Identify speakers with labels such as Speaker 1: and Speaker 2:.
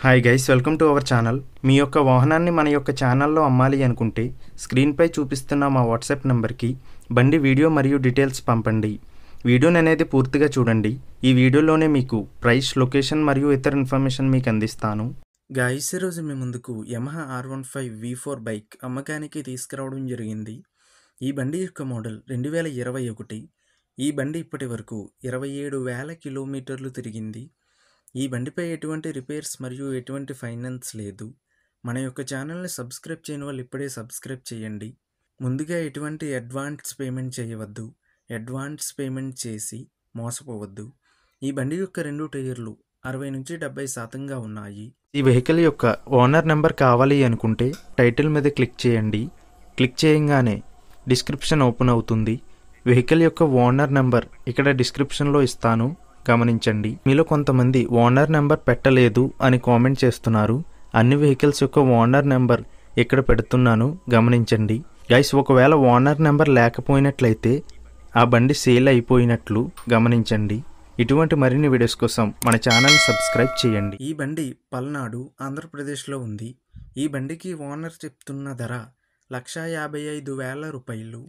Speaker 1: Hi guys, welcome to our channel. మీ యొక్క వాహనాన్ని మన యొక్క ఛానల్లో అమ్మాలి అనుకుంటే స్క్రీన్పై చూపిస్తున్న మా వాట్సాప్ నెంబర్కి బండి వీడియో మరియు డీటెయిల్స్ పంపండి. వీడియోని అనేది పూర్తిగా చూడండి. ఈ వీడియోలోనే మీకు ప్రైస్, లొకేషన్ మరియు ఇతర ఇన్ఫర్మేషన్ మీకు అందిస్తాను. గైస్, ఈరోజు మీ ముందుకు యమహా R15 V4 బైక్ అమ్మకానికి తీసుకురావడం జరిగింది. ఈ బండి యొక్క మోడల్ 2021. ఈ బండి ఇప్పటి వరకు 27,000 కిలోమీటర్లు తిరిగింది. ఈ బండిపై ఎటువంటి రిపేర్స్ మరియు ఎటువంటి ఫైనాన్స్ లేదు. మన యొక్క ఛానల్ని సబ్స్క్రైబ్ చేయని వాళ్ళు ఇప్పుడే సబ్స్క్రైబ్ చేయండి. ముందుగా ఎటువంటి అడ్వాన్స్ పేమెంట్ చేయవద్దు. అడ్వాన్స్ పేమెంట్ చేసి మోసపోవద్దు. ఈ బండి యొక్క 2 టైర్లు 60 నుంచి 70% ఉన్నాయి. ఈ వెహికల్ యొక్క ఓనర్ నెంబర్ కావాలి అనుకుంటే టైటిల్ మీద క్లిక్ చేయండి. క్లిక్ చేయగానే డిస్క్రిప్షన్ ఓపెన్ అవుతుంది. వెహికల్ యొక్క ఓనర్ నెంబర్ ఇక్కడ డిస్క్రిప్షన్లో ఇస్తాను, గమనించండి. మీలో కొంతమంది ఓనర్ నెంబర్ పెట్టలేదు అని కామెంట్ చేస్తున్నారు. అన్ని వెహికల్స్ యొక్క ఓనర్ నెంబర్ ఇక్కడ పెడుతున్నాను, గమనించండి. గైస్, ఒకవేళ ఓనర్ నెంబర్ లేకపోయినట్లయితే ఆ బండి సేల్ అయిపోయినట్లు గమనించండి. ఇటువంటి మరిన్ని వీడియోస్ కోసం మన ఛానల్ని సబ్స్క్రైబ్ చేయండి. ఈ బండి పల్నాడు, ఆంధ్రప్రదేశ్లో ఉంది. ఈ బండికి ఓనర్ చెప్తున్న ధర 1,55,000 రూపాయలు.